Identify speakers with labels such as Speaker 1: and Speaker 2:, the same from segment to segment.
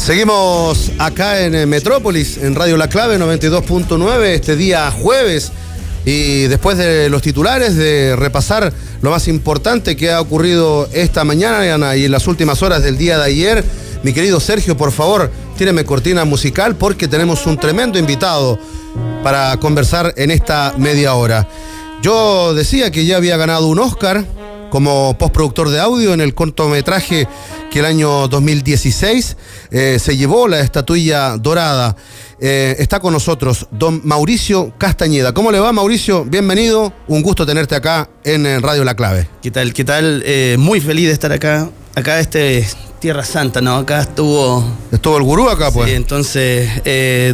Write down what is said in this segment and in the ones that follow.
Speaker 1: Seguimos acá en Metrópolis, en Radio La Clave 92.9, este día jueves. Y después de los titulares, de repasar lo más importante que ha ocurrido esta mañana y en las últimas horas del día de ayer, mi querido Sergio, por favor, tíreme cortina musical porque tenemos un tremendo invitado para conversar en esta media hora. Yo decía que ya había ganado un Oscar como postproductor de audio en el cortometraje que el año 2016 se llevó la estatuilla dorada. Está con nosotros don Mauricio Castañeda. ¿Cómo le va, Mauricio? Bienvenido, un gusto tenerte acá en Radio La Clave.
Speaker 2: ¿Qué tal? ¿Qué tal? Muy feliz de estar acá. Acá Tierra Santa, ¿no? Acá estuvo
Speaker 1: el gurú acá, pues.
Speaker 2: Sí, entonces,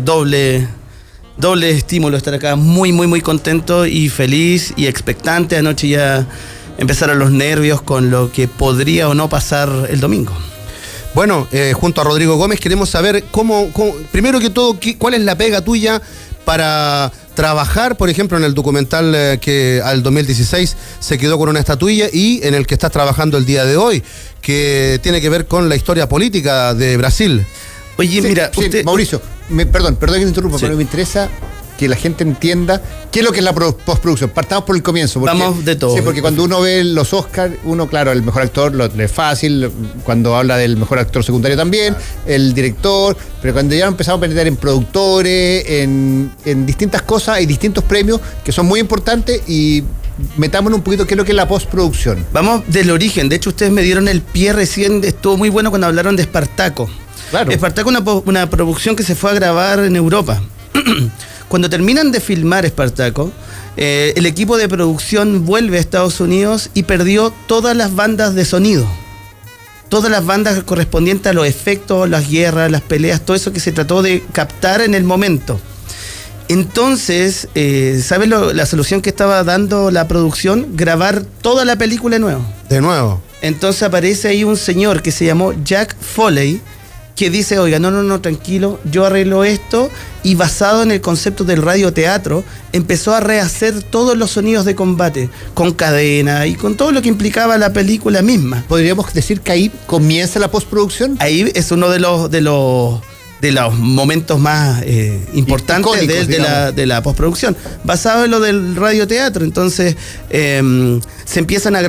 Speaker 2: doble estímulo estar acá. Muy, muy, muy contento y feliz y expectante. Anoche ya empezaron los nervios con lo que podría o no pasar el domingo.
Speaker 1: Bueno, junto a Rodrigo Gómez queremos saber cómo primero que todo, cuál es la pega tuya para trabajar, por ejemplo, en el documental que al 2016 se quedó con una estatuilla y en el que estás trabajando el día de hoy, que tiene que ver con la historia política de Brasil.
Speaker 3: Oye, sí, mira, usted... Mauricio, perdón que te interrumpa, sí, pero me interesa que la gente entienda qué es lo que es la postproducción. Partamos por el comienzo.
Speaker 2: Vamos de todo.
Speaker 3: Sí, porque cuando uno ve los Oscars, claro, el mejor actor le es fácil, cuando habla del mejor actor secundario también, el director, pero cuando ya empezamos a meter en productores, en distintas cosas, hay distintos premios que son muy importantes y metámonos un poquito qué es lo que es la postproducción.
Speaker 2: Vamos del origen. De hecho, ustedes me dieron el pie recién, estuvo muy bueno cuando hablaron de Espartaco.
Speaker 3: Claro.
Speaker 2: Espartaco es una producción que se fue a grabar en Europa. Cuando terminan de filmar Espartaco, el equipo de producción vuelve a Estados Unidos y perdió todas las bandas de sonido. Todas las bandas correspondientes a los efectos, las guerras, las peleas, todo eso que se trató de captar en el momento. Entonces, ¿sabes la solución que estaba dando la producción? Grabar toda la película de nuevo.
Speaker 1: De nuevo.
Speaker 2: Entonces aparece ahí un señor que se llamó Jack Foley, que dice, oiga, no, tranquilo, yo arreglo esto, y basado en el concepto del radioteatro, empezó a rehacer todos los sonidos de combate, con cadena y con todo lo que implicaba la película misma.
Speaker 3: ¿Podríamos decir que ahí comienza la postproducción?
Speaker 2: Ahí es uno de los momentos más importantes de la postproducción, basado en lo del radioteatro. Entonces se empiezan a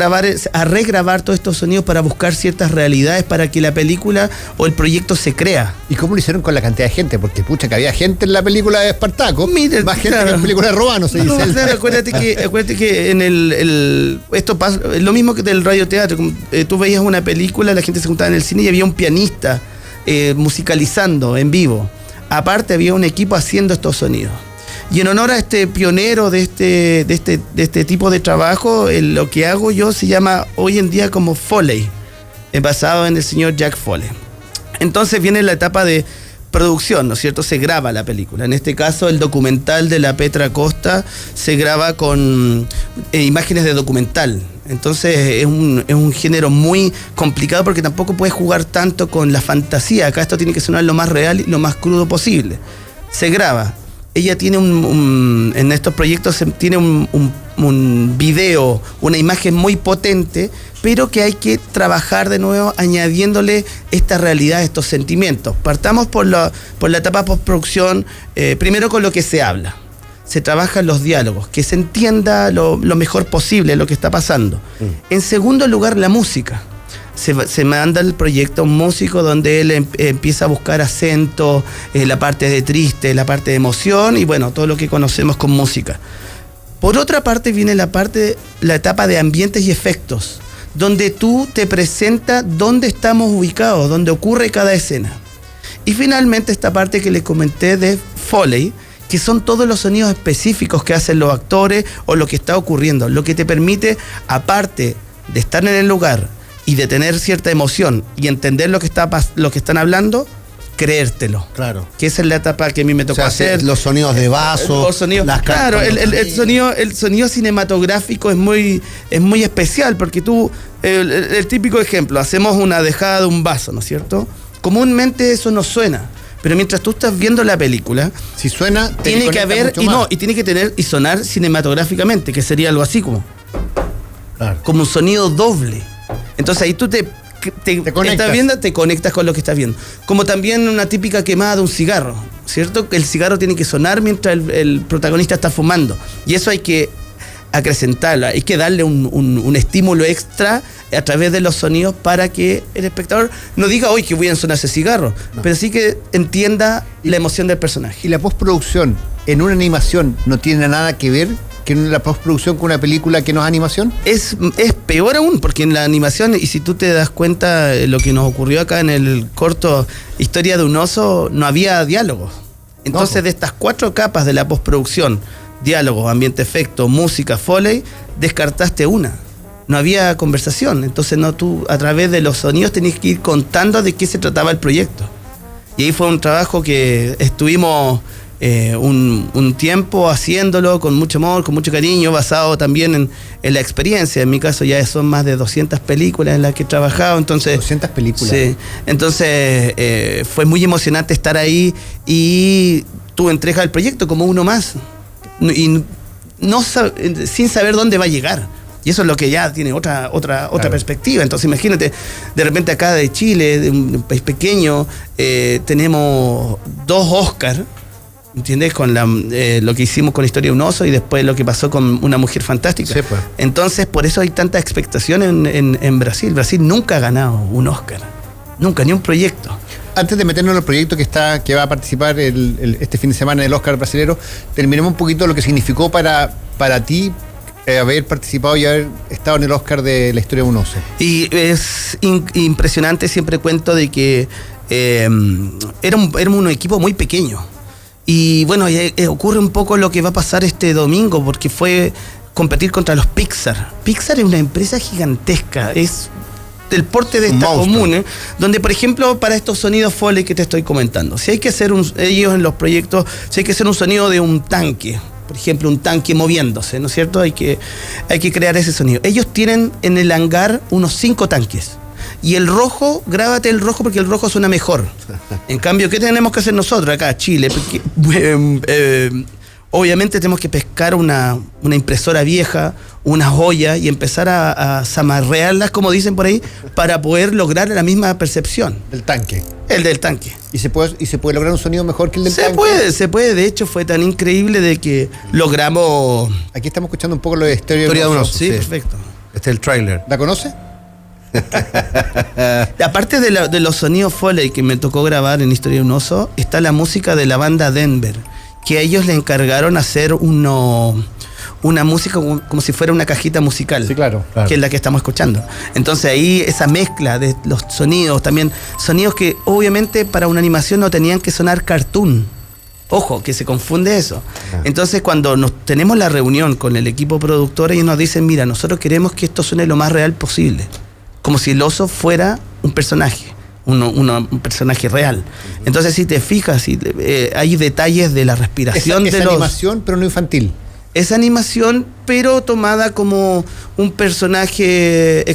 Speaker 2: regrabar todos estos sonidos para buscar ciertas realidades para que la película o el proyecto se crea.
Speaker 3: ¿Y cómo lo hicieron con la cantidad de gente? Porque pucha, que había gente en la película de Espartaco,
Speaker 2: Mira,
Speaker 3: más gente que en la película de Romano, se dice.
Speaker 2: No, claro, acuérdate que en esto pasa lo mismo que del radioteatro. Tú veías una película, la gente se juntaba en el cine y había un pianista musicalizando en vivo. Aparte había un equipo haciendo estos sonidos. Y en honor a este pionero de este tipo de trabajo, lo que hago yo se llama hoy en día como Foley, basado en el señor Jack Foley. Entonces viene la etapa de producción, ¿no es cierto? Se graba la película. En este caso, el documental de la Petra Costa se graba con imágenes de documental. Entonces es un género muy complicado porque tampoco puedes jugar tanto con la fantasía. Acá esto tiene que sonar lo más real y lo más crudo posible. Se graba. Ella tiene en estos proyectos tiene un video, una imagen muy potente, pero que hay que trabajar de nuevo añadiéndole esta realidad, estos sentimientos. Partamos por la etapa postproducción, primero con lo que se habla. Se trabajan los diálogos, que se entienda lo mejor posible lo que está pasando. En segundo lugar, la música. Se manda el proyecto a un músico donde él empieza a buscar acento, la parte de triste, la parte de emoción y bueno, todo lo que conocemos con música. Por otra parte viene la etapa de ambientes y efectos, donde tú te presentas dónde estamos ubicados, dónde ocurre cada escena. Y finalmente esta parte que les comenté de Foley, que son todos los sonidos específicos que hacen los actores o lo que está ocurriendo, lo que te permite, aparte de estar en el lugar y de tener cierta emoción y entender lo que están hablando, creértelo.
Speaker 1: Claro.
Speaker 2: Que esa es la etapa que a mí me tocó hacer.
Speaker 1: Los sonidos de vaso.
Speaker 2: Los sonidos, claro, el sonido cinematográfico es muy especial porque tú, el típico ejemplo, hacemos una dejada de un vaso, ¿no es cierto? Comúnmente eso no suena. Pero mientras tú estás viendo la película,
Speaker 3: si suena,
Speaker 2: tiene que haber y tiene que tener y sonar cinematográficamente, que sería algo así como un sonido doble. Entonces ahí tú te
Speaker 3: Te conectas.
Speaker 2: estás viendo, te conectas con lo que estás viendo. Como también una típica quemada de un cigarro, ¿cierto? El cigarro tiene que sonar mientras el protagonista está fumando. Y eso hay que acrecentarlo, hay que darle un estímulo extra a través de los sonidos para que el espectador no diga, hoy que voy a sonar ese cigarro, pero sí que entienda la emoción del personaje.
Speaker 3: Y la postproducción en una animación no tiene nada que ver que en la postproducción con una película que no es animación.
Speaker 2: Es peor aún, porque en la animación, y si tú te das cuenta, lo que nos ocurrió acá en el corto Historia de un oso, no había diálogos. Entonces, de estas 4 capas de la postproducción, diálogos, ambiente, efecto, música, foley, descartaste una. No había conversación. Entonces, tú a través de los sonidos tenías que ir contando de qué se trataba el proyecto. Y ahí fue un trabajo que estuvimos un tiempo haciéndolo con mucho amor, con mucho cariño, basado también en la experiencia. En mi caso ya son más de 200 películas en las que he trabajado. Entonces,
Speaker 3: 200 películas.
Speaker 2: Sí. Entonces fue muy emocionante estar ahí y tú entregas el proyecto como uno más. Y sin saber dónde va a llegar. Y eso es lo que ya tiene otra perspectiva. Entonces imagínate, de repente acá de Chile, de un país pequeño, tenemos 2 Oscars, ¿entiendes? Con lo que hicimos con Historia de un oso y después lo que pasó con Una mujer fantástica.
Speaker 1: Sí, pues.
Speaker 2: Entonces por eso hay tanta expectación en Brasil. Brasil nunca ha ganado un Oscar. Nunca, ni un proyecto.
Speaker 3: Antes de meternos en el proyecto que va a participar este fin de semana en el Oscar brasilero, terminemos un poquito lo que significó para ti haber participado y haber estado en el Oscar de la Historia de un oso.
Speaker 2: Y es impresionante, siempre cuento de que éramos un equipo muy pequeño. Y bueno, ocurre un poco lo que va a pasar este domingo, porque fue competir contra los Pixar. Pixar es una empresa gigantesca, es del porte de esta comuna, donde por ejemplo para estos sonidos Foley que te estoy comentando, si hay que hacer ellos en los proyectos, si hay que hacer un sonido de un tanque, por ejemplo un tanque moviéndose, ¿no es cierto? Hay que crear ese sonido. Ellos tienen en el hangar unos 5 tanques. Y el rojo, grábate el rojo porque el rojo suena mejor. En cambio, ¿qué tenemos que hacer nosotros acá, Chile? Porque, obviamente tenemos que pescar una impresora vieja, una joya y empezar a zamarrearlas, como dicen por ahí, para poder lograr la misma percepción.
Speaker 3: Del tanque.
Speaker 2: El del tanque.
Speaker 3: ¿Y se puede lograr un sonido mejor que el del tanque?
Speaker 2: Se puede. De hecho, fue tan increíble de que logramos...
Speaker 3: Aquí estamos escuchando un poco lo de Historia
Speaker 1: de un oso.
Speaker 2: Sí, perfecto.
Speaker 1: Este es el tráiler.
Speaker 3: ¿La conoce?
Speaker 2: Aparte de los sonidos Foley que me tocó grabar en Historia de un oso, está la música de la banda Denver, que a ellos le encargaron hacer una música como si fuera una cajita musical.
Speaker 3: Sí, claro.
Speaker 2: Que es la que estamos escuchando. Entonces ahí esa mezcla de los sonidos, también sonidos que obviamente para una animación no tenían que sonar cartoon. Ojo, que se confunde eso. Entonces cuando tenemos la reunión con el equipo productor, ellos nos dicen, mira, nosotros queremos que esto suene lo más real posible, como si el oso fuera un personaje, un personaje real. Entonces si te fijas, hay detalles de la respiración de los...
Speaker 3: animación, pero no infantil.
Speaker 2: Es animación, pero tomada como un personaje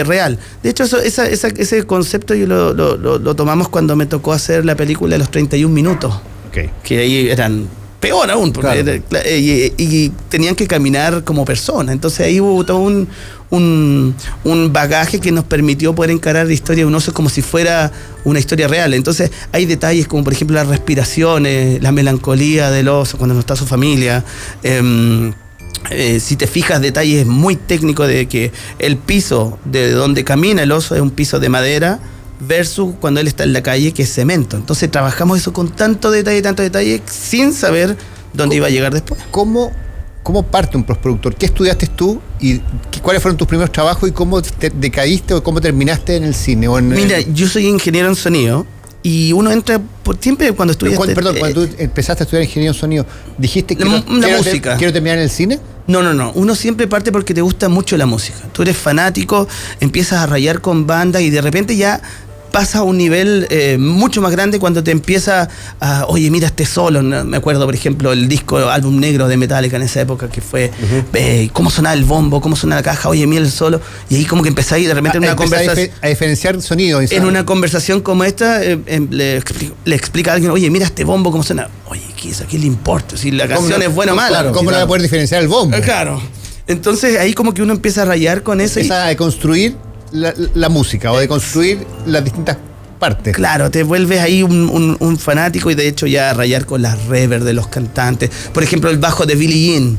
Speaker 2: real. De hecho, ese concepto yo lo tomamos cuando me tocó hacer la película de los 31 minutos.
Speaker 3: Okay.
Speaker 2: Que ahí eran peor aún, porque y tenían que caminar como personas. Entonces ahí hubo todo un bagaje que nos permitió poder encarar la Historia de un oso como si fuera una historia real. Entonces hay detalles como por ejemplo las respiraciones, la melancolía del oso cuando no está su familia. Si te fijas, detalles muy técnicos de que el piso de donde camina el oso es un piso de madera versus cuando él está en la calle, que es cemento. Entonces trabajamos eso con tanto detalle, sin saber dónde iba a llegar después.
Speaker 3: ¿Cómo parte un postproductor? ¿Qué estudiaste tú y cuáles fueron tus primeros trabajos y cómo te decaíste o cómo terminaste en el cine?
Speaker 2: Mira, yo soy ingeniero en sonido y uno entra siempre cuando estudiaste...
Speaker 3: Cuando tú empezaste a estudiar ingeniería en sonido, dijiste que
Speaker 2: música.
Speaker 3: ¿Quiero terminar en el cine?
Speaker 2: No. Uno siempre parte porque te gusta mucho la música. Tú eres fanático, empiezas a rayar con bandas y de repente ya pasa a un nivel mucho más grande cuando te empieza a, oye, mira este solo. ¿No? Me acuerdo, por ejemplo, el disco Álbum Negro de Metallica en esa época, que fue cómo sonaba el bombo, cómo sonaba la caja, oye, mira el solo. Y ahí como que empezáis de repente en una conversación.
Speaker 3: A diferenciar sonido.
Speaker 2: En una conversación como esta, le explica a alguien, oye, mira este bombo, cómo suena. Oye, ¿a qué le importa? Si la canción es buena o mala.
Speaker 3: Claro, ¿cómo no va a poder diferenciar el bombo?
Speaker 2: Claro. Entonces ahí como que uno empieza a rayar con eso.
Speaker 3: Empieza a construir la música o de construir las distintas partes.
Speaker 2: Claro, te vuelves ahí un fanático y de hecho ya a rayar con las rever de los cantantes. Por ejemplo, el bajo de Billie Jean.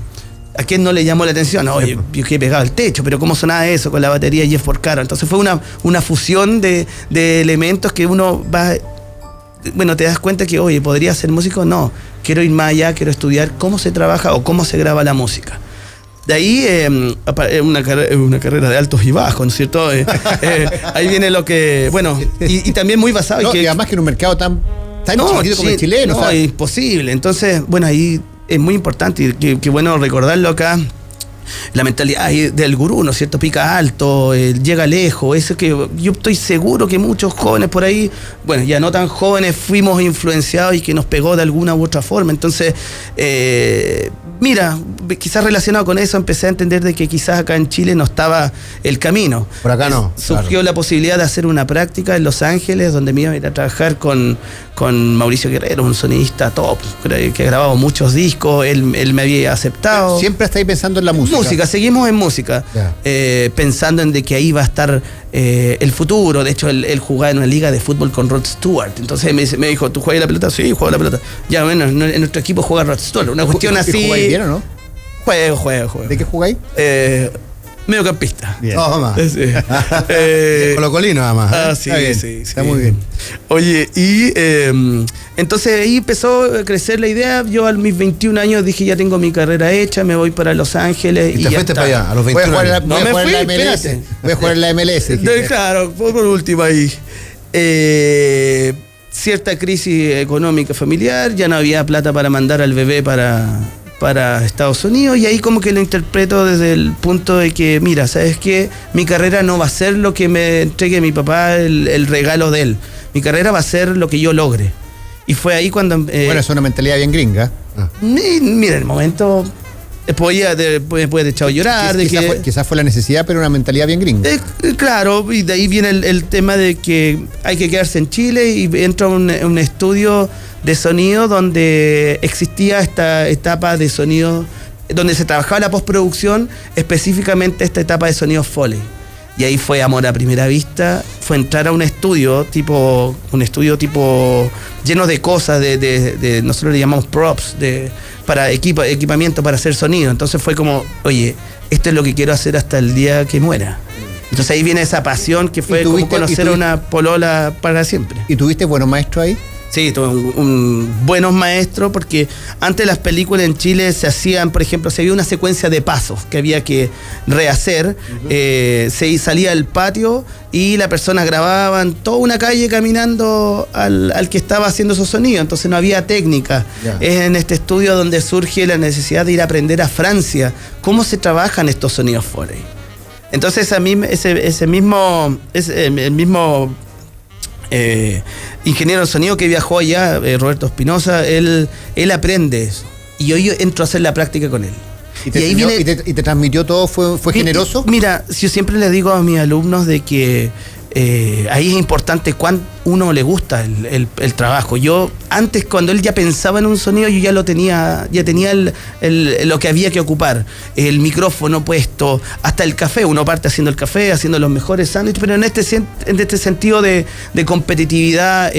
Speaker 2: ¿A quién no le llamó la atención? Oye, yo quedé pegado al techo, pero ¿cómo sonaba eso con la batería de Jeff Porcaro? Entonces fue una fusión de elementos que uno va... Bueno, te das cuenta que, oye, ¿podría ser músico? No, quiero ir más allá, quiero estudiar cómo se trabaja o cómo se graba la música. De ahí una carrera de altos y bajos, ¿no es cierto? Ahí viene lo que... Bueno, y también muy basado...
Speaker 3: No, y además que en un mercado tan chiquito como el chileno.
Speaker 2: No, es imposible. Entonces, bueno, ahí es muy importante y qué bueno recordarlo acá. La mentalidad del gurú, ¿no es cierto? Pica alto, llega lejos. Eso que yo estoy seguro que muchos jóvenes por ahí, bueno, ya no tan jóvenes, fuimos influenciados y que nos pegó de alguna u otra forma. Entonces, mira, quizás relacionado con eso empecé a entender de que quizás acá en Chile no estaba el camino.
Speaker 1: Por acá no.
Speaker 2: Surgió la posibilidad de hacer una práctica en Los Ángeles, donde me iba a ir a trabajar con Mauricio Guerrero, un sonidista top, que ha grabado muchos discos. Él me había aceptado.
Speaker 3: Siempre estáis pensando en la música.
Speaker 2: Seguimos en música, pensando en de que ahí va a estar el futuro. De hecho, él jugaba en una liga de fútbol con Rod Stewart. Entonces me dijo, ¿tú juegas la pelota? Sí, juego la pelota. Ya, bueno, en nuestro equipo juega Rod Stewart. Una cuestión así.
Speaker 3: ¿Jugáis bien o no?
Speaker 2: Juego.
Speaker 3: ¿De qué jugáis?
Speaker 2: Mediocampista.
Speaker 3: Bien.
Speaker 1: Toma.
Speaker 2: Sí.
Speaker 1: Colocolino, además.
Speaker 2: Ah, sí, sí.
Speaker 3: Está muy bien.
Speaker 2: Oye, y entonces ahí empezó a crecer la idea. Yo a mis 21 años dije, ya tengo mi carrera hecha, me voy para Los Ángeles.
Speaker 1: Y te fuiste para allá, a los 21 años.
Speaker 2: No me fui, espérate.
Speaker 3: Voy a jugar en la MLS.
Speaker 2: Claro, por último ahí. Cierta crisis económica familiar, ya no había plata para mandar al bebé para Estados Unidos, y ahí como que lo interpreto desde el punto de que, mira, ¿sabes qué? Mi carrera no va a ser lo que me entregue mi papá, el regalo de él. Mi carrera va a ser lo que yo logre. Y fue ahí cuando...
Speaker 3: bueno, es una mentalidad bien gringa.
Speaker 2: Mira, en el momento... Después de echado a llorar.
Speaker 3: Quizás fue la necesidad, pero una mentalidad bien gringa.
Speaker 2: Claro, y de ahí viene el tema de que hay que quedarse en Chile, y entra un estudio de sonido donde existía esta etapa de sonido, donde se trabajaba la postproducción, específicamente esta etapa de sonido Foley. Y ahí fue amor a primera vista, fue entrar a un estudio tipo lleno de cosas, de nosotros le llamamos props, para equipamiento para hacer sonido. Entonces fue como, oye, esto es lo que quiero hacer hasta el día que muera. Entonces ahí viene esa pasión que fue como conocer a una polola para siempre.
Speaker 3: ¿Y tuviste buenos maestros ahí?
Speaker 2: Sí, tuve buenos maestros, porque antes las películas en Chile se hacían, por ejemplo, se había una secuencia de pasos que había que rehacer. Se salía al patio y la persona grababa en toda una calle caminando al que estaba haciendo esos sonidos, entonces no había técnica. Es en este estudio donde surge la necesidad de ir a aprender a Francia cómo se trabajan estos sonidos Foley. Entonces el mismo ingeniero de sonido que viajó allá, Roberto Espinosa, él aprende eso. Y yo entro a hacer la práctica con él.
Speaker 3: ¿Y te transmitió todo? ¿Fue generoso?
Speaker 2: Mira, yo siempre le digo a mis alumnos de que ahí es importante cuán uno le gusta el trabajo. Yo antes, cuando él ya pensaba en un sonido, yo ya tenía lo que había que ocupar, el micrófono puesto, hasta el café. Uno parte haciendo el café, haciendo los mejores sándwiches, pero en este sentido de competitividad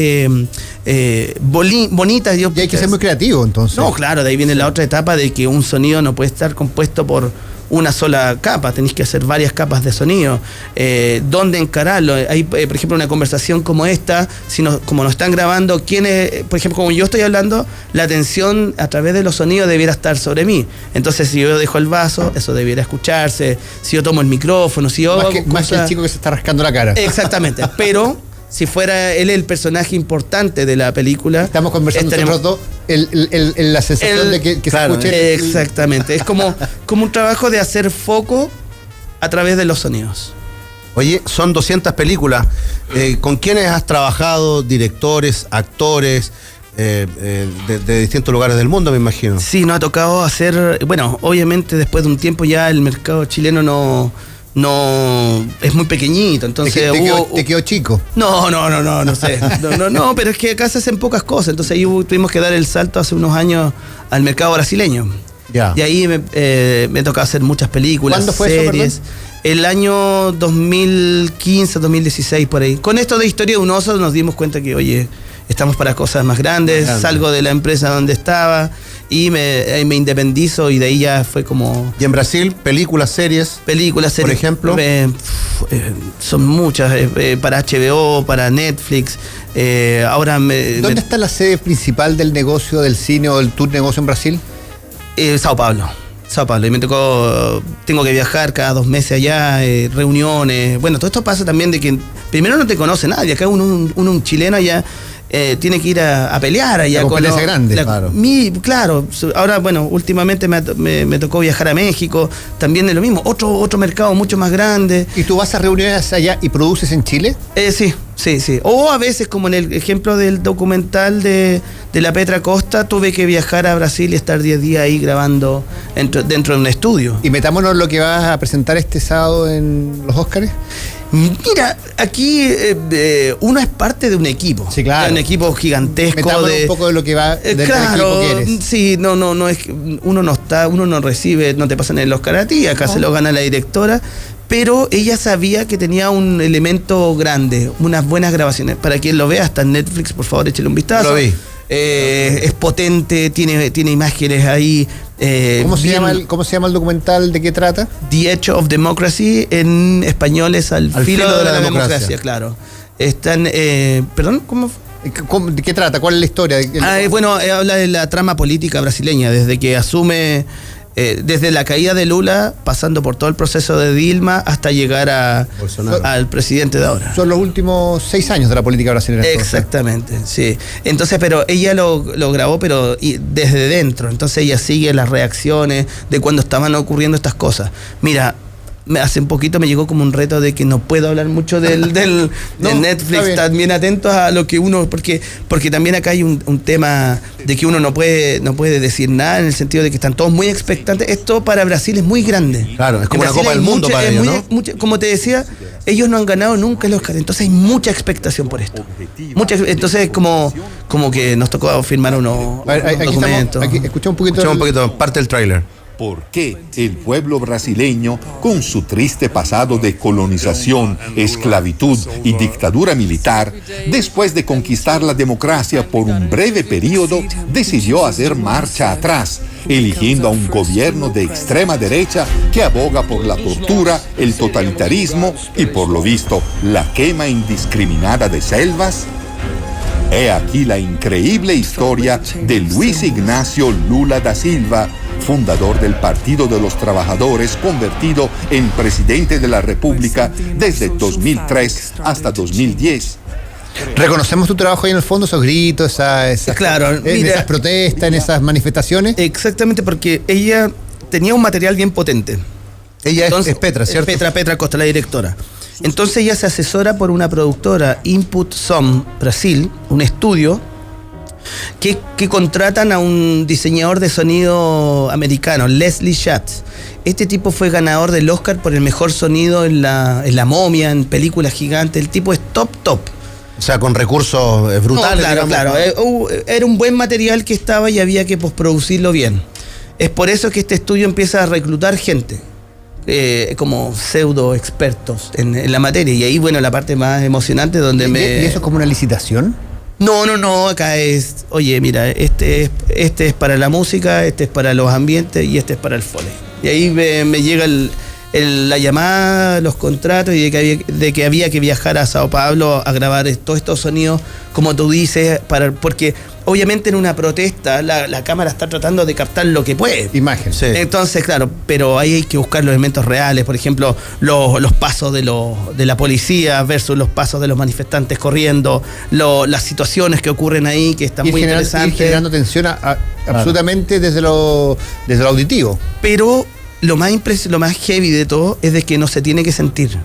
Speaker 2: bonita.
Speaker 3: Y hay que ser muy creativo, entonces.
Speaker 2: No, claro, de ahí viene la otra etapa de que un sonido no puede estar compuesto por una sola capa, tenéis que hacer varias capas de sonido. ¿Dónde encararlo? Hay, por ejemplo, una conversación como esta, como nos están grabando, por ejemplo, como yo estoy hablando, la atención a través de los sonidos debiera estar sobre mí. Entonces, si yo dejo el vaso, eso debiera escucharse. Si yo tomo el micrófono, si yo...
Speaker 3: Más que el chico que se está rascando la cara.
Speaker 2: Exactamente, pero... Si fuera él el personaje importante de la película...
Speaker 3: Estamos conversando nosotros dos, la sensación de que
Speaker 2: claro,
Speaker 3: se escuche...
Speaker 2: Exactamente, es como un trabajo de hacer foco a través de los sonidos.
Speaker 1: Oye, son 200 películas. ¿Con quiénes has trabajado? Directores, actores... de distintos lugares del mundo, me imagino.
Speaker 2: Sí, nos ha tocado hacer... Bueno, obviamente después de un tiempo ya el mercado chileno no es muy pequeñito, entonces
Speaker 3: te quedó chico.
Speaker 2: No sé. No, pero es que acá se hacen pocas cosas, entonces ahí tuvimos que dar el salto hace unos años al mercado brasileño.
Speaker 1: Ya.
Speaker 2: Y ahí me tocaba hacer muchas películas,
Speaker 3: ¿Cuándo fue
Speaker 2: series.
Speaker 3: eso,
Speaker 2: El año 2015, 2016, por ahí. Con esto de Historia de un oso nos dimos cuenta que, oye, estamos para cosas más grandes. Salgo de la empresa donde estaba y me independizo, y de ahí ya fue como...
Speaker 1: Y en Brasil, películas, series, por ejemplo.
Speaker 2: Son muchas, para HBO, para Netflix.
Speaker 3: ¿Dónde está la sede principal del negocio del cine o del tour negocio en Brasil?
Speaker 2: Sao Paulo, y me tocó, tengo que viajar cada 2 meses allá, reuniones. Bueno, todo esto pasa también de que primero no te conoce nadie. Acá un chileno allá tiene que ir a pelear allá.
Speaker 3: La competencia grande, claro.
Speaker 2: Claro, ahora, bueno, últimamente me tocó viajar a México, también es lo mismo, otro mercado mucho más grande.
Speaker 3: ¿Y tú vas a reuniones allá y produces en Chile?
Speaker 2: Sí. O a veces, como en el ejemplo del documental de la Petra Costa, tuve que viajar a Brasil y estar 10 días ahí grabando dentro de un estudio.
Speaker 3: Y metámonos lo que vas a presentar este sábado en los Óscares.
Speaker 2: Mira, aquí uno es parte de un equipo.
Speaker 3: Sí, claro.
Speaker 2: De un equipo gigantesco.
Speaker 3: Metámonos un poco de lo que va del equipo que eres.
Speaker 2: Sí, no es que uno no recibe, no te pasan el Oscar a ti, acá se lo gana la directora. Pero ella sabía que tenía un elemento grande, unas buenas grabaciones. Para quien lo vea, está en Netflix, por favor, échale un vistazo.
Speaker 1: Lo vi.
Speaker 2: Es potente, tiene imágenes ahí.
Speaker 3: ¿Cómo se llama el documental? ¿De qué trata?
Speaker 2: The Edge of Democracy, en español es Al filo de la democracia, claro. Están, perdón, ¿cómo?
Speaker 3: ¿De qué trata? ¿Cuál es la historia?
Speaker 2: Bueno, habla de la trama política brasileña, desde que asume... desde la caída de Lula, pasando por todo el proceso de Dilma, hasta llegar al presidente de ahora.
Speaker 3: Son los últimos 6 años de la política brasileña.
Speaker 2: Exactamente, sí. Entonces, pero ella lo grabó, pero desde dentro. Entonces ella sigue las reacciones de cuando estaban ocurriendo estas cosas. Mira, hace un poquito me llegó como un reto de que no puedo hablar mucho del Netflix. Están bien atentos a lo que uno, porque también acá hay un tema de que uno no puede decir nada, en el sentido de que están todos muy expectantes. Esto para Brasil es muy grande.
Speaker 1: Claro, es como una Copa del Mundo para ellos, ¿no?
Speaker 2: Como te decía, ellos no han ganado nunca el Oscar, entonces hay mucha expectación por esto. Entonces como que nos tocó firmar unos documentos.
Speaker 3: Escuchamos un poquito,
Speaker 1: parte del tráiler.
Speaker 4: ¿Por qué el pueblo brasileño, con su triste pasado de colonización, esclavitud y dictadura militar, después de conquistar la democracia por un breve periodo, decidió hacer marcha atrás, eligiendo a un gobierno de extrema derecha que aboga por la tortura, el totalitarismo y, por lo visto, la quema indiscriminada de selvas? He aquí la increíble historia de Luis Ignacio Lula da Silva, fundador del Partido de los Trabajadores, convertido en presidente de la República desde 2003 hasta 2010.
Speaker 3: Reconocemos tu trabajo ahí en el fondo, esos gritos,
Speaker 2: claro,
Speaker 3: esas protestas, en esas manifestaciones.
Speaker 2: Exactamente, porque ella tenía un material bien potente.
Speaker 1: Ella es Petra, ¿cierto?
Speaker 2: Petra Costa, la directora. Entonces ella se asesora por una productora, Input Som Brasil, un estudio que contratan a un diseñador de sonido americano, Leslie Schatz. Este tipo fue ganador del Oscar por el mejor sonido en la Momia, en películas gigantes. El tipo es top.
Speaker 1: O sea, con recursos brutales.
Speaker 2: No, claro. Era un buen material que estaba y había que postproducirlo bien. Es por eso que este estudio empieza a reclutar gente. Como pseudo expertos en la materia. Y ahí, bueno, la parte más emocionante donde
Speaker 3: ¿Y eso es como una licitación?
Speaker 2: No, acá es, oye, mira, este es para la música, este es para los ambientes y este es para el foley. Y ahí me llega la llamada, los contratos, y de que había que viajar a Sao Paulo a grabar todos estos sonidos, como tú dices, porque obviamente en una protesta la cámara está tratando de captar lo que puede.
Speaker 3: Imagen.
Speaker 1: Sí.
Speaker 2: Entonces, claro, pero ahí hay que buscar los elementos reales, por ejemplo, los pasos de la policía versus los pasos de los manifestantes corriendo, las situaciones que ocurren ahí, que están muy interesantes.
Speaker 3: Y generando tensión absolutamente desde lo auditivo.
Speaker 2: Pero lo más heavy de todo es de que no se tiene que sentir.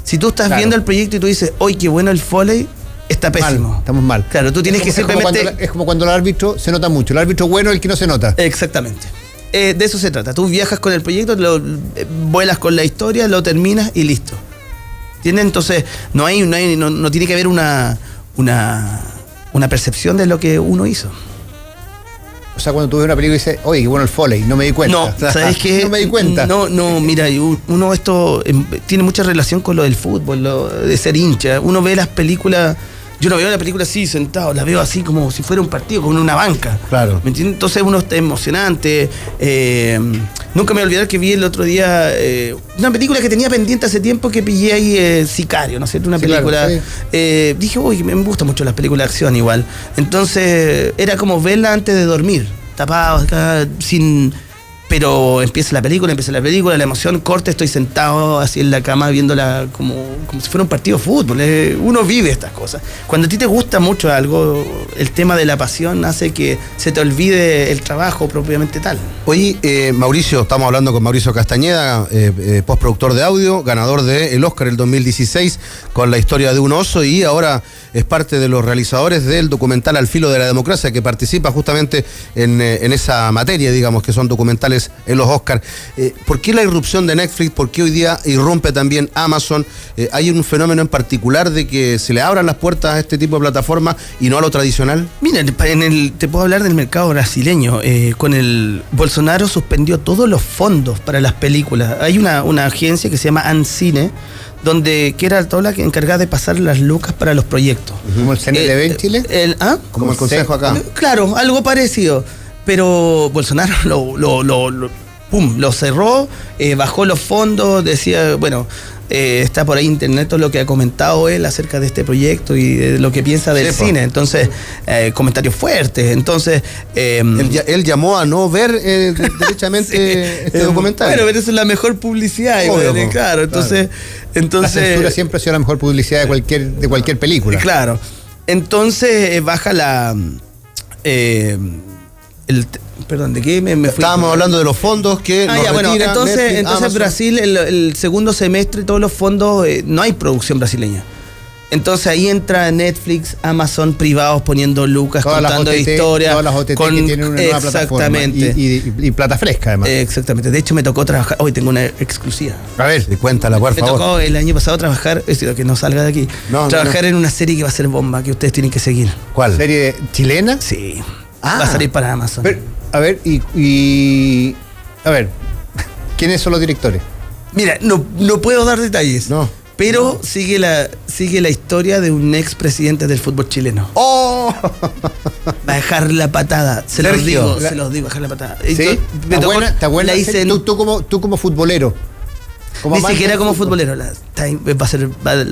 Speaker 2: Si tú estás viendo el proyecto y tú dices, ¡oye, qué bueno el foley! Está pésimo.
Speaker 3: Estamos mal.
Speaker 2: Claro, tú tienes que simplemente...
Speaker 3: Es como cuando el árbitro se nota mucho. El árbitro bueno es el que no se nota.
Speaker 2: Exactamente. De eso se trata. Tú viajas con el proyecto, vuelas con la historia, lo terminas y listo. ¿Entiendes? Entonces, no tiene que haber una percepción de lo que uno hizo.
Speaker 3: O sea, cuando tú ves una película y dices, oye, qué bueno el Foley, no me di cuenta.
Speaker 2: No, ¿sabes qué?
Speaker 3: No me di cuenta.
Speaker 2: No, mira, uno esto tiene mucha relación con lo del fútbol, lo de ser hincha. Uno ve las películas, yo no veo la película así sentado, la veo así como si fuera un partido con una banca.
Speaker 1: Claro.
Speaker 2: ¿Me entiendes? Entonces uno está emocionante. Nunca me voy a olvidar que vi el otro día una película que tenía pendiente hace tiempo que pillé ahí, Sicario, ¿no es cierto? Una película.
Speaker 3: Claro, sí.
Speaker 2: Dije, uy, me gustan mucho las películas de acción igual. Entonces era como verla antes de dormir, tapado acá, sin... Pero empieza la película, la emoción corta, estoy sentado así en la cama viéndola como si fuera un partido de fútbol. Uno vive estas cosas. Cuando a ti te gusta mucho algo, el tema de la pasión hace que se te olvide el trabajo propiamente tal.
Speaker 1: Oye, Mauricio, estamos hablando con Mauricio Castañeda, postproductor de audio, ganador del Oscar el 2016 con La historia de un oso, y ahora es parte de los realizadores del documental Al filo de la democracia, que participa justamente en esa materia, digamos, que son documentales en los Oscars. ¿Por qué la irrupción de Netflix? ¿Por qué hoy día irrumpe también Amazon? ¿Hay un fenómeno en particular de que se le abran las puertas a este tipo de plataformas y no a lo tradicional?
Speaker 2: Mira, te puedo hablar del mercado brasileño. Con el Bolsonaro suspendió todos los fondos para las películas. Hay una agencia que se llama Ancine, que era toda la que encargada de pasar las lucas para los proyectos.
Speaker 3: ¿Como el CNTV en Chile?
Speaker 1: Como el Consejo acá.
Speaker 2: Claro, algo parecido. Pero Bolsonaro lo cerró, bajó los fondos, decía, bueno, está por ahí internet todo lo que ha comentado él acerca de este proyecto y de lo que piensa del cine. Entonces, comentarios fuertes. Entonces,
Speaker 1: él llamó a no ver derechamente este documental.
Speaker 2: Bueno, pero eso es la mejor publicidad.
Speaker 1: Obvio,
Speaker 2: claro, entonces,
Speaker 3: la censura siempre ha sido la mejor publicidad de cualquier película.
Speaker 2: Claro. Entonces, baja la... perdón, ¿de qué me fui?
Speaker 1: Estábamos hablando de los fondos que nos retira
Speaker 2: entonces
Speaker 1: Netflix, Amazon.
Speaker 2: Brasil, el segundo semestre, todos los fondos, no hay producción brasileña. Entonces ahí entra Netflix, Amazon, privados poniendo lucas,
Speaker 3: todas
Speaker 2: contando historias.
Speaker 3: Todas las OTT que tienen una nueva plataforma. Y plata fresca, además.
Speaker 2: Exactamente. De hecho, me tocó trabajar. Hoy tengo una exclusiva.
Speaker 1: A ver, cuéntala, por favor.
Speaker 2: Me tocó el año pasado trabajar, que no salga de aquí. Trabajar en una serie que va a ser bomba, que ustedes tienen que seguir.
Speaker 1: ¿Cuál?
Speaker 3: ¿Serie chilena?
Speaker 2: Sí. Va a salir para Amazon.
Speaker 3: Pero, a ver, a ver, ¿quiénes son los directores?
Speaker 2: Mira, no puedo dar detalles.
Speaker 1: No.
Speaker 2: Pero sigue la historia de un expresidente del fútbol chileno.
Speaker 1: ¡Oh!
Speaker 2: Va a dejar la patada. Se los digo, dejar la patada.
Speaker 3: ¿Sí? ¿Está buena? Tú como futbolero.
Speaker 2: Ni siquiera como futbolero. La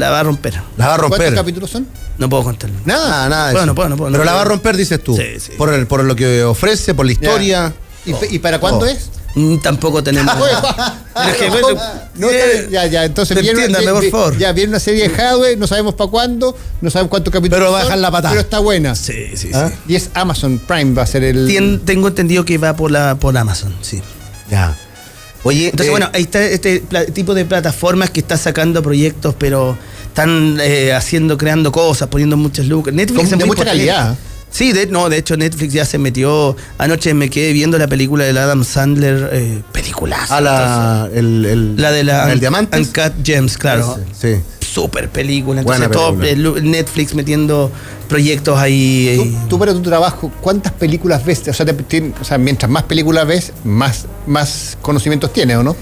Speaker 2: va a romper.
Speaker 1: La va a romper.
Speaker 3: ¿Cuántos capítulos son?
Speaker 2: No puedo contarlo.
Speaker 1: Nada.
Speaker 2: No puedo.
Speaker 1: Pero la va a romper, dices tú.
Speaker 2: Sí.
Speaker 1: Por lo que ofrece, por la historia.
Speaker 3: ¿Y para cuándo es?
Speaker 2: Tampoco tenemos.
Speaker 3: Entonces
Speaker 2: entiéndame, por favor.
Speaker 3: Ya viene una serie de Hadwe, no sabemos para cuándo, no sabemos cuántos capítulos.
Speaker 1: Pero va a dejar la patada.
Speaker 3: Pero está buena.
Speaker 2: Sí.
Speaker 3: Y es Amazon Prime, va a ser el.
Speaker 2: Tengo entendido que va por Amazon, sí.
Speaker 1: Ya. Oye,
Speaker 2: entonces bueno, ahí está este tipo de plataformas que está sacando proyectos, pero están creando cosas, poniendo muchas lucas. Netflix
Speaker 3: de mucha calidad.
Speaker 2: Sí, de hecho Netflix ya se metió. Anoche me quedé viendo la película del Adam Sandler, peliculaza.
Speaker 1: La
Speaker 2: de
Speaker 1: el Diamante.
Speaker 2: Uncut Gems, claro.
Speaker 1: Sí.
Speaker 2: Super película. Entonces
Speaker 1: Buena película.
Speaker 2: todo Netflix metiendo proyectos ahí.
Speaker 3: Tú para tu trabajo, ¿cuántas películas ves? O sea, mientras más películas ves, más conocimientos tienes, ¿o no?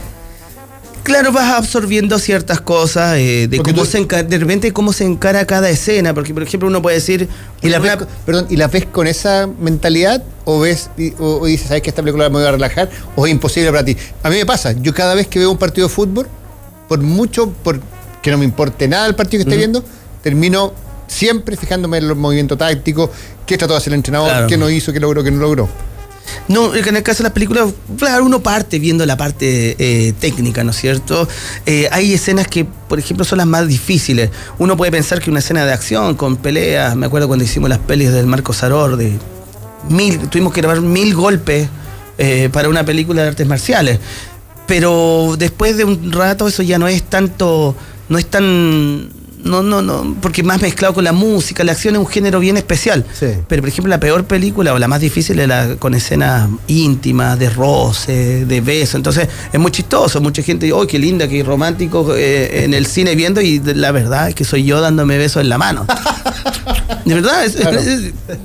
Speaker 2: Claro, vas absorbiendo ciertas cosas de repente cómo se encara cada escena, porque por ejemplo uno puede decir...
Speaker 3: ¿Y las ves con esa mentalidad o dices, sabes que esta película me voy a relajar o es imposible para ti? A mí me pasa, yo cada vez que veo un partido de fútbol, por que no me importe nada el partido que esté viendo, termino siempre fijándome en los movimientos tácticos, qué trató de hacer el entrenador, claro, qué no hizo, qué logró, qué no logró.
Speaker 2: No, en el caso de las películas, claro, uno parte viendo la parte técnica, ¿no es cierto? Hay escenas que, por ejemplo, son las más difíciles. Uno puede pensar que una escena de acción con peleas, me acuerdo cuando hicimos las pelis del Marco Saror, tuvimos que grabar 1000 golpes para una película de artes marciales. Pero después de un rato eso ya no es tanto, no es tan... No, porque más mezclado con la música, la acción es un género bien especial.
Speaker 1: Sí.
Speaker 2: Pero, por ejemplo, la peor película o la más difícil es con escenas íntimas, de roce, de beso. Entonces, es muy chistoso. Mucha gente dice, ¡oh, qué linda, qué romántico! En el cine viendo, y la verdad es que soy yo dándome besos en la mano. De verdad,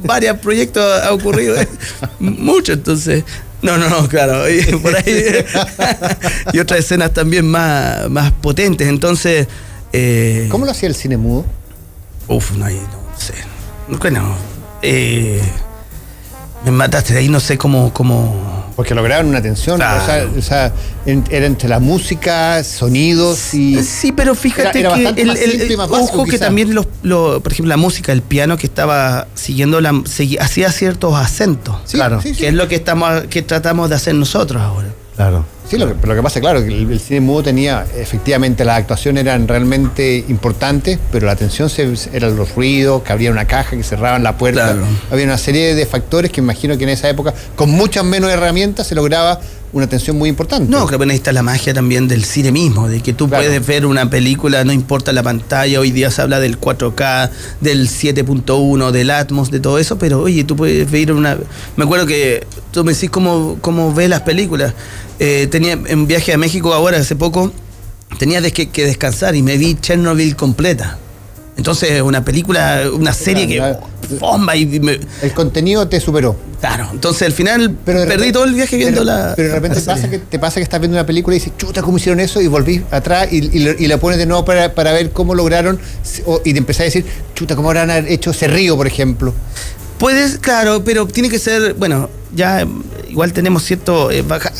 Speaker 2: varios proyectos ha ocurrido, mucho, entonces. No, claro. Y por ahí. Y otras escenas también más potentes. Entonces.
Speaker 3: ¿Cómo lo hacía el cine mudo?
Speaker 2: No sé. Bueno, me mataste, ahí no sé cómo.
Speaker 3: Porque lograron una tensión,
Speaker 2: Claro.
Speaker 3: o sea, era entre la música, sonidos y...
Speaker 2: Sí, pero fíjate
Speaker 3: Era
Speaker 2: que
Speaker 3: bastante más simple y más básico,
Speaker 2: ojo que
Speaker 3: quizá.
Speaker 2: también por ejemplo, la música, el piano que estaba siguiendo hacía ciertos acentos.
Speaker 3: Sí,
Speaker 1: Claro.
Speaker 3: sí, sí.
Speaker 2: Que es lo que tratamos de hacer nosotros ahora.
Speaker 1: Claro.
Speaker 3: Sí, lo que pasa, claro, que el cine mudo tenía, efectivamente, las actuaciones eran realmente importantes, pero la atención eran los ruidos, que abrían una caja, que cerraban la puerta.
Speaker 2: Claro.
Speaker 3: Había una serie de factores que imagino que en esa época, con muchas menos herramientas, se lograba una atención muy importante.
Speaker 2: No, creo que ahí está la magia también del cine mismo, de que tú
Speaker 3: Claro.
Speaker 2: puedes ver una película, no importa la pantalla, hoy día se habla del 4K, del 7.1, del Atmos, de todo eso, pero oye, tú puedes ver Me acuerdo que tú me decís cómo ves las películas. Tenía en viaje a México ahora, hace poco, tenía que descansar y me vi Chernobyl completa. Entonces, una película, una serie
Speaker 3: Claro,
Speaker 2: que bomba y
Speaker 3: El contenido te superó.
Speaker 2: claro, entonces al final
Speaker 3: Pero de
Speaker 2: perdí
Speaker 3: repente-
Speaker 2: todo el viaje viendo
Speaker 3: pero de repente
Speaker 2: la serie.
Speaker 3: te pasa que estás viendo una película y dices, chuta, ¿cómo hicieron eso? Y volvís atrás y la pones de nuevo para ver cómo lograron, y te empezás a decir, chuta, ¿cómo habrán hecho ese río, por ejemplo?
Speaker 2: Puedes, claro, pero tiene que ser, bueno, ya igual tenemos cierto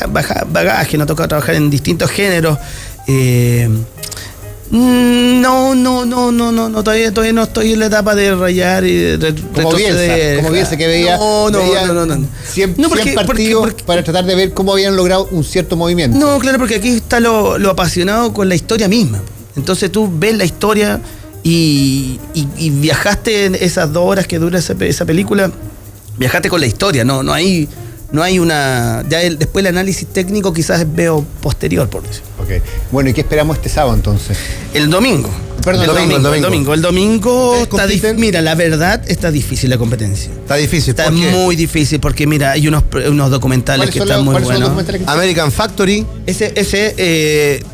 Speaker 2: bagaje, nos toca trabajar en distintos géneros. No, todavía no estoy en la etapa de rayar y de
Speaker 3: Como
Speaker 2: retroceder.
Speaker 3: Bielsa que veía, veía
Speaker 2: No.
Speaker 3: 100
Speaker 2: No, porque-
Speaker 3: partidos
Speaker 2: porque-
Speaker 3: para tratar de ver cómo habían logrado un cierto movimiento.
Speaker 2: No, claro, porque aquí está lo apasionado con la historia misma. Entonces tú ves la historia y viajaste en esas 2 horas que dura esa película, viajaste con la historia, no hay una... Ya después el análisis técnico quizás veo posterior, por decirlo.
Speaker 3: Ok. Bueno, ¿y qué esperamos este sábado entonces?
Speaker 2: El domingo.
Speaker 3: Perdón,
Speaker 2: El domingo
Speaker 1: ¿Ustedes
Speaker 2: está
Speaker 1: compiten?
Speaker 2: mira, la verdad está difícil la competencia.
Speaker 1: Está difícil.
Speaker 2: Está
Speaker 1: ¿por qué?
Speaker 2: muy difícil porque mira, hay unos documentales que están muy
Speaker 3: ¿Cuáles son los
Speaker 2: buenos.
Speaker 3: documentales que
Speaker 1: American Factory.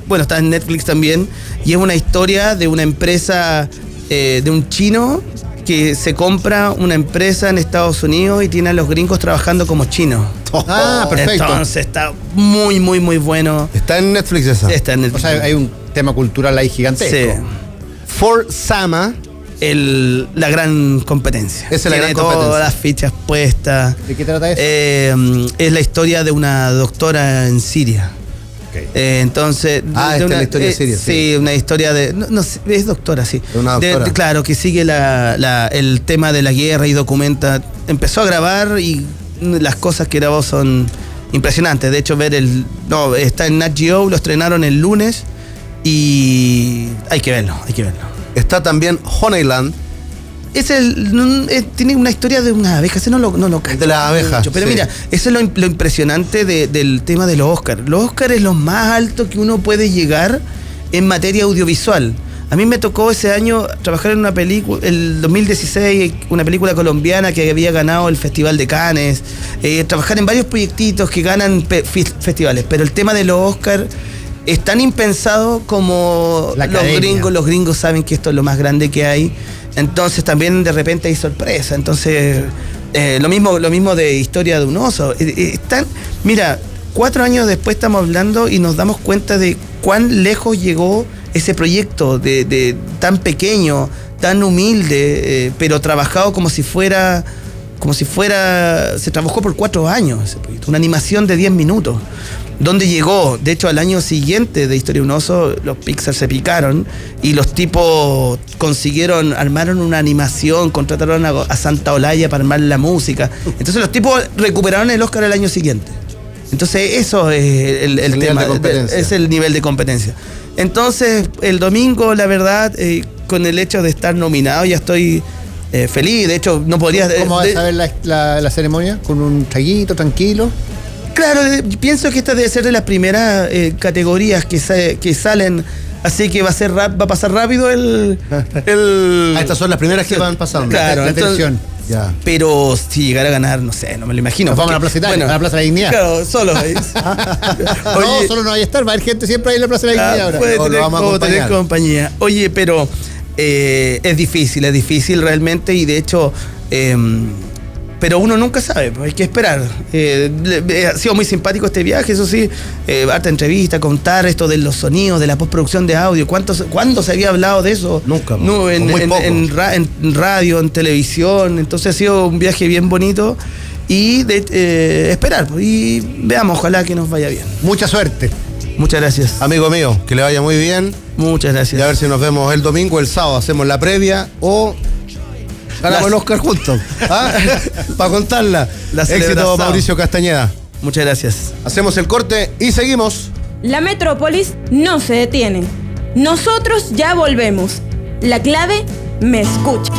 Speaker 2: Bueno, está en Netflix también y es una historia de una empresa de un chino que se compra una empresa en Estados Unidos y tiene a los gringos trabajando como chinos.
Speaker 3: Ah, perfecto.
Speaker 2: Entonces está muy, muy, muy bueno.
Speaker 1: Está en Netflix esa.
Speaker 2: Está en
Speaker 3: O
Speaker 2: Netflix.
Speaker 3: sea, hay un tema cultural ahí gigantesco.
Speaker 2: Sí.
Speaker 1: For Sama.
Speaker 2: La gran competencia.
Speaker 1: Esa es la
Speaker 2: Tiene
Speaker 1: gran competencia.
Speaker 2: todas las fichas puestas.
Speaker 3: ¿De qué trata eso?
Speaker 2: Es la historia de una doctora en Siria.
Speaker 3: Ok.
Speaker 2: Entonces.
Speaker 1: Ah, esta es la historia de Siria,
Speaker 2: Sí, una historia de. No, es doctora, sí.
Speaker 1: De una doctora.
Speaker 2: Claro, que sigue el tema de la guerra y documenta. Empezó a grabar y las cosas que grabó son impresionantes. De hecho, está en Nat Geo, lo estrenaron el lunes y hay que verlo.
Speaker 1: Está también Honeyland.
Speaker 2: Tiene una historia de unas abejas, ese no lo cacho
Speaker 1: De las abejas,
Speaker 2: mucho, pero
Speaker 1: sí.
Speaker 2: mira, eso es lo impresionante del tema de los Oscars. Los Oscars es lo más alto que uno puede llegar en materia audiovisual. A mí me tocó ese año trabajar en una película, el 2016, una película colombiana que había ganado el Festival de Cannes, trabajar en varios proyectitos que ganan festivales, pero el tema de los Oscars es tan impensado como
Speaker 3: La
Speaker 2: los
Speaker 3: academia.
Speaker 2: gringos saben que esto es lo más grande que hay. Entonces también de repente hay sorpresa. Entonces, lo mismo de Historia de un oso. Mira, 4 años después estamos hablando y nos damos cuenta de cuán lejos llegó ese proyecto de tan pequeño, tan humilde, pero trabajado como si fuera. Se trabajó por 4 años ese proyecto. Una animación de 10 minutos. ¿Dónde llegó? De hecho, al año siguiente de Historia de un oso, los Pixar se picaron y los tipos armaron una animación, contrataron a Santa Olaya para armar la música. Entonces los tipos recuperaron el Oscar el año siguiente. Entonces eso es el
Speaker 1: nivel
Speaker 2: tema,
Speaker 1: de competencia.
Speaker 2: es el nivel de competencia. Entonces el domingo, la verdad, con el hecho de estar nominado ya estoy feliz. De hecho, no podría...
Speaker 3: ¿Cómo vas a ver la ceremonia? ¿Con un traguito, tranquilo?
Speaker 2: Claro, pienso que esta debe ser de las primeras categorías que salen, así que va a pasar rápido el
Speaker 1: Estas son las primeras que van pasando.
Speaker 2: Claro,
Speaker 3: la
Speaker 2: entonces-
Speaker 3: atención.
Speaker 1: Ya.
Speaker 2: pero si llegara a ganar, no sé, no me lo imagino.
Speaker 3: Nos vamos a la
Speaker 2: porque,
Speaker 3: Plaza Italia, a la Plaza de la Dignidad.
Speaker 2: Claro, solo. Oye,
Speaker 3: No, solo no hay a estar, va a haber gente siempre ahí en la Plaza de la Dignidad ahora.
Speaker 2: puede
Speaker 1: Lo
Speaker 2: tener,
Speaker 1: vamos a
Speaker 2: puedo tener
Speaker 1: acompañar.
Speaker 2: compañía. Oye, pero es difícil realmente, y de hecho... pero uno nunca sabe, pues hay que esperar. Ha sido muy simpático este viaje, eso sí, harta entrevista, contar esto de los sonidos, de la postproducción de audio. ¿Cuándo se había hablado de eso?
Speaker 1: Nunca.
Speaker 2: No, en radio, en televisión. Entonces ha sido un viaje bien bonito y esperar. Y veamos, ojalá que nos vaya bien.
Speaker 3: Mucha suerte.
Speaker 2: Muchas gracias.
Speaker 1: Amigo mío, que le vaya muy bien.
Speaker 2: Muchas gracias.
Speaker 1: Y a ver si nos vemos el domingo, el sábado, hacemos la previa o... ganamos el Oscar juntos. Para contarla. Éxito, Mauricio Castañeda.
Speaker 2: Muchas gracias.
Speaker 1: Hacemos el corte y seguimos.
Speaker 5: La Metrópolis no se detiene. Nosotros ya volvemos. La clave me escucha.